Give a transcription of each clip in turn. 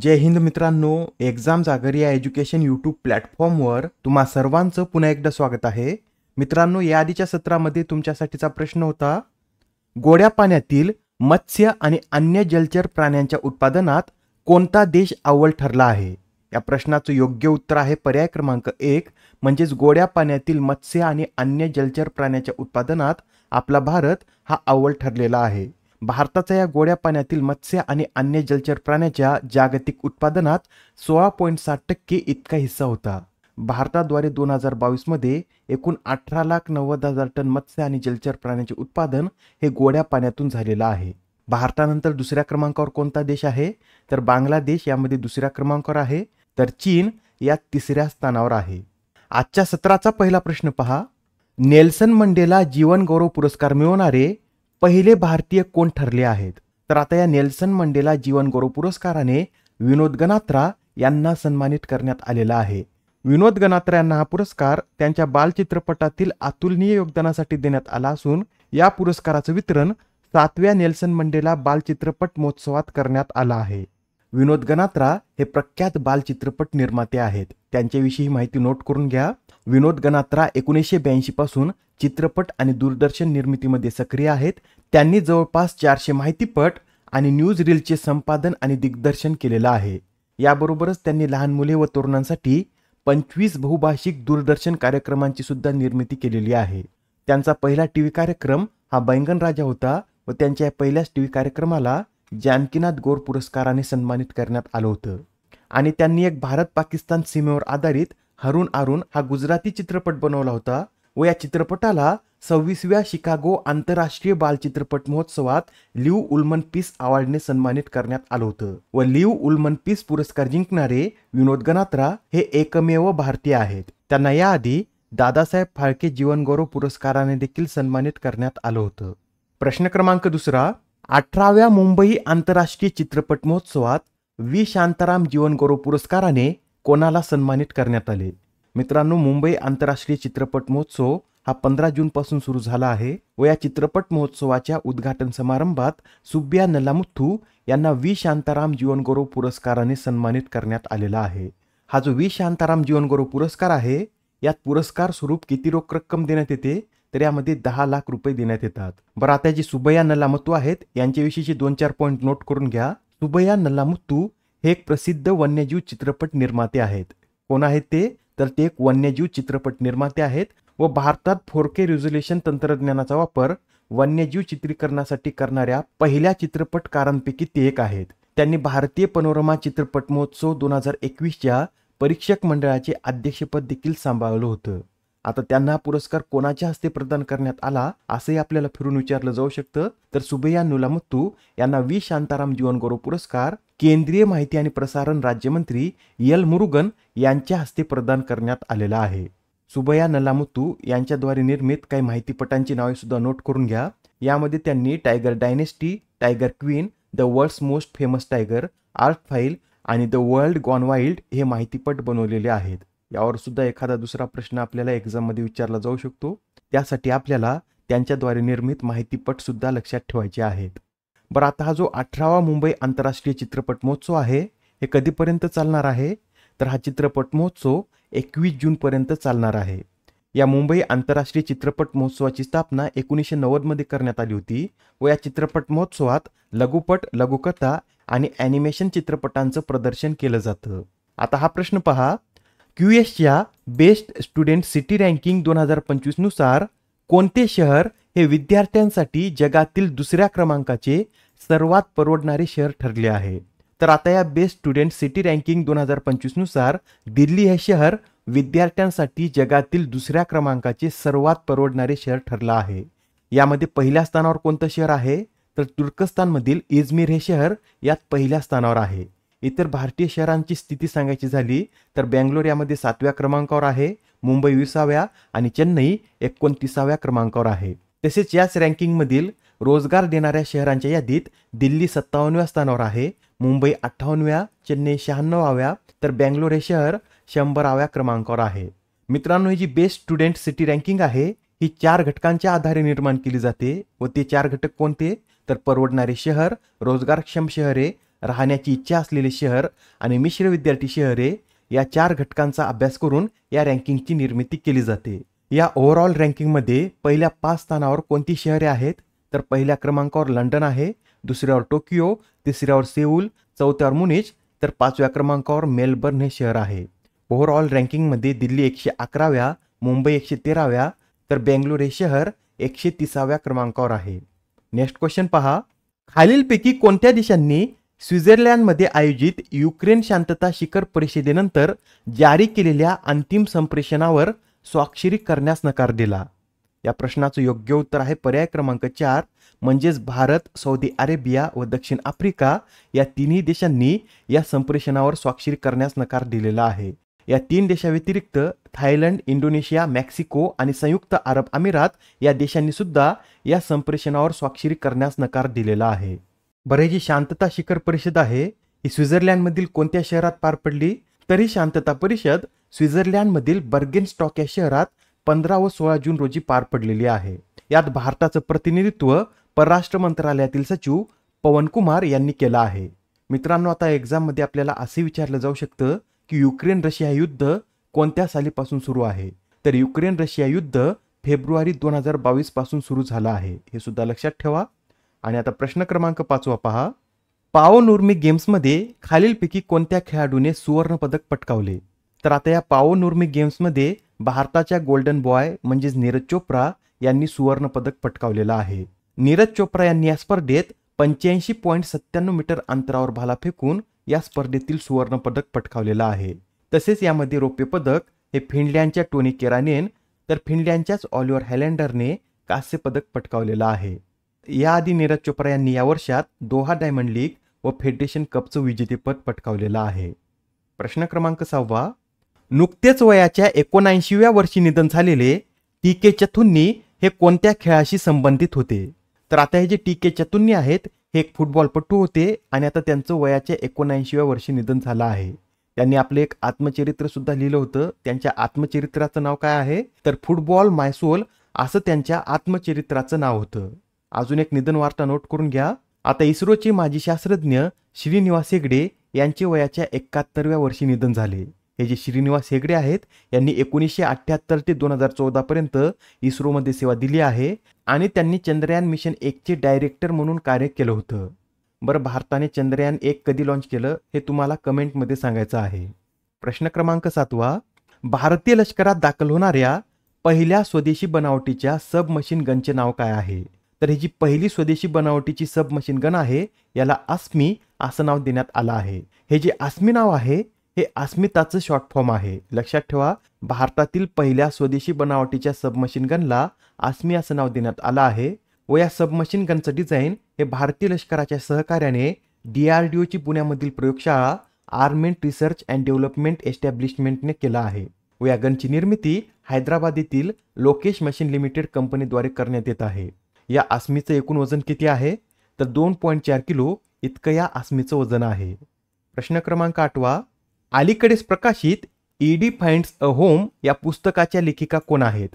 जय हिंद मित्रांनो, एक्झाम जागर या एज्युकेशन यूट्यूब प्लॅटफॉर्मवर तुम्हा सर्वांचं पुन्हा एकदा स्वागत आहे. मित्रांनो, या आधीच्या सत्रामध्ये तुमच्यासाठीचा प्रश्न होता, गोड्या पाण्यातील मत्स्य आणि अन्य जलचर प्राण्यांच्या उत्पादनात कोणता देश अव्वल ठरला आहे? या प्रश्नाचं योग्य उत्तर आहे पर्याय क्रमांक 1, म्हणजेच गोड्या पाण्यातील मत्स्य आणि अन्य जलचर प्राण्यांच्या उत्पादनात आपला भारत हा अव्वल ठरलेला आहे. भारताचा या गोड्या पाण्यातील मत्स्य आणि अन्य जलचर प्राण्याच्या जागतिक उत्पादनात 16.7% इतका हिस्सा होता. भारताद्वारे 2022 मध्ये एकूण 18,90,000 टन मत्स्य आणि जलचर प्राण्यांचे उत्पादन हे गोड्या पाण्यातून झालेलं आहे. भारतानंतर दुसऱ्या क्रमांकावर कोणता देश आहे? तर बांगलादेश यामध्ये दुसऱ्या क्रमांकावर आहे, तर चीन या तिसऱ्या स्थानावर आहे. आजच्या सत्राचा पहिला प्रश्न पहा. नेल्सन मंडेला जीवन गौरव पुरस्कार मिळवणारे पहिले भारतीय कोण ठरले आहेत? तर आता या नेल्सन मंडेला जीवन गौरव पुरस्काराने विनोद गनात्रा यांना सन्मानित करण्यात आलेला आहे. विनोद गनात्रा यांना हा पुरस्कार त्यांच्या बालचित्रपटातील अतुलनीय योगदानासाठी देण्यात आला असून या पुरस्काराचं वितरण 7व्या नेल्सन मंडेला बालचित्रपट महोत्सवात करण्यात आला आहे. विनोद गनात्रा हे प्रख्यात बालचित्रपट निर्माते आहेत. त्यांच्याविषयी माहिती नोट करून घ्या. विनोद गनात्रा 1982 पासून चित्रपट आणि दूरदर्शन निर्मितीमध्ये सक्रिय आहेत. त्यांनी जवळपास 400 माहितीपट आणि न्यूज रीलचे संपादन आणि दिग्दर्शन केलेलं आहे. याबरोबरच त्यांनी लहान मुले व तरुणांसाठी 25 बहुभाषिक दूरदर्शन कार्यक्रमांची सुद्धा निर्मिती केलेली आहे. त्यांचा पहिला टीव्ही कार्यक्रम हा बैंगन राजा होता व त्यांच्या या पहिल्याच टीव्ही कार्यक्रमाला जानकीनाथ गौर पुरस्काराने सन्मानित करण्यात आलं होतं. आणि त्यांनी एक भारत पाकिस्तान सीमेवर आधारित हरून आरून हा गुजराती चित्रपट बनवला होता व या चित्रपटाला 26व्या शिकागो आंतरराष्ट्रीय बालचित्रपट महोत्सवात लिव्ह उल्मन पीस अवॉर्डने सन्मानित करण्यात आलं होतं. व लिव्ह उल्मन पीस पुरस्कार जिंकणारे विनोद गनात्रा हे एकमेव भारतीय आहेत. त्यांना याआधी दादासाहेब फाळके जीवन गौरव पुरस्काराने देखील सन्मानित करण्यात आलं होतं. प्रश्न क्रमांक दुसरा. 18व्या मुंबई आंतरराष्ट्रीय चित्रपट महोत्सवात व्ही शांताराम जीवन गौरव पुरस्काराने कोणाला सन्मानित करण्यात आले? मित्रांनो, मुंबई आंतरराष्ट्रीय चित्रपट महोत्सव हा 15 जून पासून सुरू झाला आहे व या चित्रपट महोत्सवाच्या उद्घाटन समारंभात सुब्बिया नल्लामुथू यांना व्ही शांताराम जीवन गौरव पुरस्काराने सन्मानित करण्यात आलेला आहे. हा जो व्ही शांताराम जीवन गौरव पुरस्कार आहे, यात पुरस्कार स्वरूप किती रोख रक्कम देण्यात येते? तर यामध्ये 10 लाख रुपये देण्यात येतात. बरं, आता जी सुब्बिया नल्लामुथू आहेत यांच्याविषयीचे 2-4 पॉईंट नोट करून घ्या. सुब्बिया नल्लामुथू हे एक प्रसिद्ध वन्यजीव चित्रपट निर्माते आहेत. कोण आहेत ते? तर ते एक वन्यजीव चित्रपट निर्माते आहेत व भारतात 4K रिझोल्युशन तंत्रज्ञानाचा वापर वन्यजीव चित्रीकरणासाठी करणाऱ्या पहिल्या चित्रपटकारांपैकी ते एक आहेत. त्यांनी भारतीय पनोरमा चित्रपट महोत्सव 2021च्या परीक्षक मंडळाचे अध्यक्षपद देखील सांभाळलं होतं. आता त्यांना पुरस्कार कोणाच्या हस्ते प्रदान करण्यात आला असंही आपल्याला फिरून विचारलं जाऊ शकतं. तर सुब्बिया नल्लामुथू यांना व्ही शांताराम जीवन गौरव पुरस्कार केंद्रीय माहिती आणि प्रसारण राज्यमंत्री एल मुरुगन यांच्या हस्ते प्रदान करण्यात आलेला आहे. सुब्बिया नल्लामुथू यांच्याद्वारे निर्मित काही माहितीपटांची नावे सुद्धा नोट करून घ्या. यामध्ये त्यांनी tiger dynasty, tiger queen, the world's most famous tiger, art file आणि द वर्ल्ड गॉन वाईल्ड हे माहितीपट बनवलेले आहेत. यावर सुद्धा एखादा दुसरा प्रश्न आपल्याला एक्झाममध्ये विचारला जाऊ शकतो. त्यासाठी आपल्याला त्यांच्याद्वारे निर्मित माहितीपट सुद्धा लक्षात ठेवायचे आहेत. बरं, आता हा जो 18वा मुंबई आंतरराष्ट्रीय चित्रपट महोत्सव आहे हे कधीपर्यंत चालणार आहे? तर हा चित्रपट महोत्सव 21 जूनपर्यंत चालणार आहे. या मुंबई आंतरराष्ट्रीय चित्रपट महोत्सवाची स्थापना 1990 मध्ये करण्यात आली होती व या चित्रपट महोत्सवात लघुपट, लघुकथा आणि ॲनिमेशन चित्रपटांचं प्रदर्शन केलं जातं. आता हा प्रश्न पहा. QSच्या बेस्ट स्टुडंट सिटी रँकिंग 2025 नुसार कोणते शहर हे विद्यार्थ्यांसाठी जगातील दुसऱ्या क्रमांकाचे सर्वात परवडणारे शहर ठरले आहे? तर आता या बेस्ट स्टुडंट सिटी रँकिंग 2025 नुसार दिल्ली हे शहर विद्यार्थ्यांसाठी जगातील दुसऱ्या क्रमांकाचे सर्वात परवडणारे शहर ठरलं आहे. यामध्ये पहिल्या स्थानावर कोणतं शहर आहे? तर तुर्कस्तानमधील इजमिर हे शहर यात पहिल्या स्थानावर आहे. इतर भारतीय शहरांची स्थिती सांगायची झाली तर बेंगलोर यामध्ये 7व्या क्रमांकावर आहे, मुंबई 20व्या आणि चेन्नई 29व्या क्रमांकावर आहे. तसेच याच रँकिंगमधील रोजगार देणाऱ्या शहरांच्या यादीत दिल्ली 57व्या स्थानावर आहे, मुंबई 58व्या, चेन्नई 96व्या तर बेंगलोर हे शहर 100व्या क्रमांकावर आहे. मित्रांनो, ही जी बेस्ट स्टुडंट सिटी रँकिंग आहे ही 4 घटकांच्या आधारे निर्माण केली जाते व ते 4 घटक कोणते? तर परवडणारे शहर, रोजगारक्षम शहरे, राहण्याची इच्छा असलेले शहर आणि मिश्र विद्यार्थी शहरे या 4 घटकांचा अभ्यास करून या रँकिंगची निर्मिती केली जाते. या ओव्हरऑल रँकिंगमध्ये पहिल्या 5 स्थानावर कोणती शहरे आहेत? तर पहिल्या क्रमांकावर लंडन आहे, दुसऱ्यावर टोकियो, तिसऱ्यावर सेऊल, चौथ्यावर मुनिच, तर 5व्या क्रमांकावर मेलबर्न हे शहर आहे. ओव्हरऑल रँकिंगमध्ये दिल्ली 111व्या, मुंबई 113व्या, तर बेंगलोर हे शहर 130व्या क्रमांकावर आहे. नेक्स्ट क्वेश्चन पहा. खालीलपैकी कोणत्या देशांनी स्वित्झर्लंडमध्ये आयोजित युक्रेन शांतता शिखर परिषदेनंतर जारी केलेल्या अंतिम संप्रेषणावर स्वाक्षरी करण्यास नकार दिला? या प्रश्नाचं योग्य उत्तर आहे पर्याय क्रमांक 4 म्हणजेच भारत, सौदी अरेबिया व दक्षिण आफ्रिका या तिन्ही देशांनी या संप्रेषणावर स्वाक्षरी करण्यास नकार दिलेला आहे. या 3 देशाव्यतिरिक्त थायलंड, इंडोनेशिया, मेक्सिको आणि संयुक्त अरब अमिरात या देशांनी सुद्धा या संप्रेषणावर स्वाक्षरी करण्यास नकार दिलेला आहे. बरं, ही जी शांतता शिखर परिषद आहे ही स्वित्झर्लंडमधील कोणत्या शहरात पार पडली? तर ही शांतता परिषद स्वित्झर्लंडमधील बर्गेनस्टॉक या शहरात 15 व 16 जून रोजी पार पडलेली आहे. यात भारताचं प्रतिनिधित्व परराष्ट्र मंत्रालयातील सचिव पवन कुमार यांनी केलं आहे. मित्रांनो, आता एक्झाममध्ये आपल्याला असे विचारलं जाऊ शकतं की युक्रेन रशिया युद्ध कोणत्या सालीपासून सुरू आहे? तर युक्रेन रशिया युद्ध फेब्रुवारी 2022 पासून सुरू झालं आहे, हे सुद्धा लक्षात ठेवा. आणि आता प्रश्न क्रमांक 5 पहा. पाओनुर्मी गेम्समध्ये खालीलपैकी कोणत्या खेळाडूने सुवर्ण पदक पटकावले? तर आता या पाओनुर्मी गेम्समध्ये भारताच्या गोल्डन बॉय म्हणजेच नीरज चोप्रा यांनी सुवर्ण पदक पटकावलेलं आहे. नीरज चोप्रा यांनी या स्पर्धेत 85.97 मीटर अंतरावर भाला फेकून या स्पर्धेतील सुवर्ण पदक पटकावलेलं आहे. तसेच यामध्ये रौप्य पदक हे फिनलँडच्या टोनी केरानेन तर फिनलँडच्याच ऑलिव्हर हॅलेंडरने कांस्य पदक पटकावलेलं आहे. याआधी नीरज चोप्रा यांनी या वर्षात दोहा डायमंड लीग व फेडरेशन कपचं विजेतेपद पटकावलेलं आहे. प्रश्न क्रमांक 6. नुकतेच वयाच्या 79व्या वर्षी निधन झालेले टी.के. चतुर्नी हे कोणत्या खेळाशी संबंधित होते? तर आता हे जे टी.के. चतुर्नी आहेत हे एक फुटबॉलपटू होते आणि आता त्यांचं वयाच्या 79व्या वर्षी निधन झालं आहे. त्यांनी आपले एक आत्मचरित्र सुद्धा लिहिलं होतं. त्यांच्या आत्मचरित्राचं नाव काय आहे? तर फुटबॉल माय सोल असं त्यांच्या आत्मचरित्राचं नाव होतं. अजून एक निधन वार्ता नोट करून घ्या. आता इस्रोचे माजी शास्त्रज्ञ श्रीनिवास हेगडे यांचे वयाच्या 71व्या वर्षी निधन झाले. हे जे श्रीनिवास हेगडे आहेत यांनी 1978 ते 2014 पर्यंत इस्रोमध्ये सेवा दिली आहे आणि त्यांनी चंद्रयान मिशन 1चे डायरेक्टर म्हणून कार्य केलं होतं. बरं, भारताने चंद्रयान 1 कधी लॉन्च केलं हे तुम्हाला कमेंटमध्ये सांगायचं आहे. प्रश्न क्रमांक 7. भारतीय लष्करात दाखल होणाऱ्या पहिल्या स्वदेशी बनावटीच्या सबमशीन गनचे नाव काय आहे? तर ही जी पहिली स्वदेशी बनावटीची सबमशीन गन आहे याला अस्मी असं नाव देण्यात आलं आहे. हे जे अस्मी नाव आहे हे अस्मिताचं शॉर्ट फॉर्म आहे. लक्षात ठेवा, भारतातील पहिल्या स्वदेशी बनावटीच्या सबमशीन गनला अस्मी असं नाव देण्यात आलं आहे व या सबमशीन गनचं डिझाईन हे भारतीय लष्कराच्या सहकार्याने DRDOची पुण्यामधील प्रयोगशाळा आर्मेंट रिसर्च अँड डेव्हलपमेंट एस्टॅब्लिशमेंटने केला आहे व या गनची निर्मिती हैदराबाद येथील लोकेश मशीन लिमिटेड कंपनीद्वारे करण्यात येत आहे. या अस्मीचं एकूण वजन किती आहे? तर 2.4 किलो इतकं या अस्मीचं वजन आहे. प्रश्न क्रमांक 8. अलीकडेच प्रकाशित ईडी फाइंड्स अ होम या पुस्तकाच्या लेखिका कोण आहेत?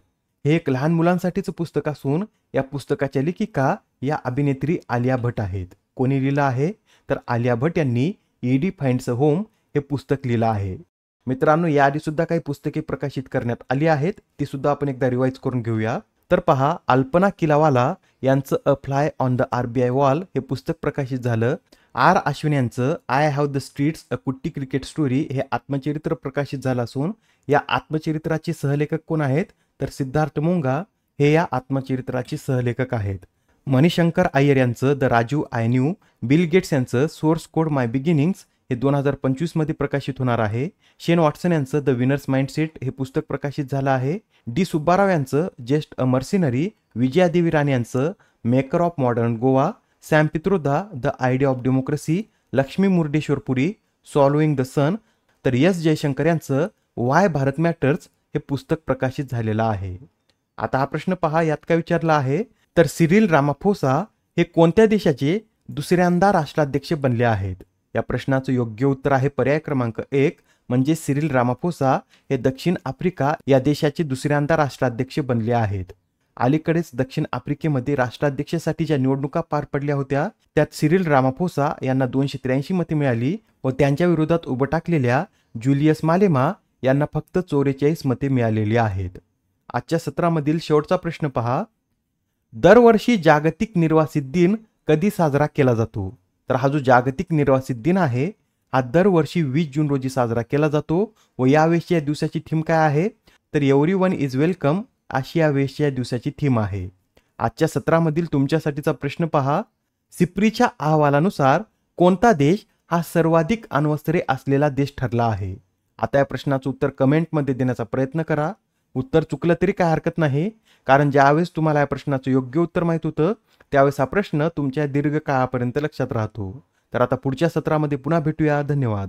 हे एक लहान मुलांसाठीचं पुस्तक असून या पुस्तकाच्या लेखिका या अभिनेत्री आलिया भट आहेत. कोणी लिहिलं आहे? तर आलिया भट यांनी ईडी फाइंड्स अ होम हे पुस्तक लिहिलं आहे. मित्रांनो, याआधी सुद्धा काही पुस्तके प्रकाशित करण्यात आली आहेत, ती सुद्धा आपण एकदा रिवाइज करून घेऊया. तर पहा, अल्पना किलावाला यांचं a fly on the RBI wall हे पुस्तक प्रकाशित झालं. आर अश्विन यांचं I have the streets a Kutti cricket story हे आत्मचरित्र प्रकाशित झालं असून या आत्मचरित्राचे सहलेखक कोण आहेत? तर सिद्धार्थ मोंगा हे या आत्मचरित्राचे सहलेखक आहेत. मणिशंकर अय्यर यांचं the Rajiv I knew, Bill Gates यांचं सोर्स कोड माय बिगिनिंग्स हे 2025 मध्ये प्रकाशित होणार आहे. शेन वॉटसन यांचं द विनर्स माइंडसेट हे पुस्तक प्रकाशित झालं आहे. डी सुब्बाराव यांचं just a mercenary, Vijaya Devi Rane यांचं maker of modern Goa, Sam Pitroda the idea of democracy, Lakshmi Murdeshwarpuri solving the sun, तर एस जयशंकर यांचं वाय भारत मॅटर्स हे पुस्तक प्रकाशित झालेलं आहे. आता हा प्रश्न पहा, यात काय विचारला आहे? तर सिरिल रामाफोसा हे कोणत्या देशाचे दुसऱ्यांदा राष्ट्राध्यक्ष बनले आहेत? या प्रश्नाचं योग्य उत्तर आहे पर्याय क्रमांक 1 म्हणजे सिरिल रामाफोसा हे दक्षिण आफ्रिका या देशाचे दुसऱ्यांदा राष्ट्राध्यक्ष बनले आहेत. अलीकडेच दक्षिण आफ्रिकेमध्ये राष्ट्राध्यक्षासाठीच्या निवडणुका पार पडल्या होत्या. त्यात सिरिल रामाफोसा यांना 283 मते मिळाली व त्यांच्या विरोधात उभं टाकलेल्या जुलियस मालेमा यांना फक्त 44 मते मिळालेली आहेत. आजच्या सत्रामधील शेवटचा प्रश्न पहा. दरवर्षी जागतिक निर्वासित दिन कधी साजरा केला जातो? तर हा जो जागतिक निर्वासित दिन आहे हा दरवर्षी 20 जून रोजी साजरा केला जातो व यावेळेची या दिवसाची थीम काय आहे? तर एव्हरीवन इज वेलकम अशी यावेळेची या दिवसाची थीम आहे. आजच्या सत्रामधील तुमच्यासाठीचा प्रश्न पहा. सिप्रीच्या अहवालानुसार कोणता देश हा सर्वाधिक अण्वस्त्रे असलेला देश ठरला आहे? आता या प्रश्नाचं उत्तर कमेंटमध्ये देण्याचा प्रयत्न करा. उत्तर चुकलं तरी काय हरकत नाही, कारण ज्यावेळेस तुम्हाला या प्रश्नाचं योग्य उत्तर माहित होतं त्यावेळेस हा प्रश्न तुमच्या दीर्घकाळापर्यंत लक्षात राहतो. तर आता पुढच्या सत्रामध्ये पुन्हा भेटूया. धन्यवाद.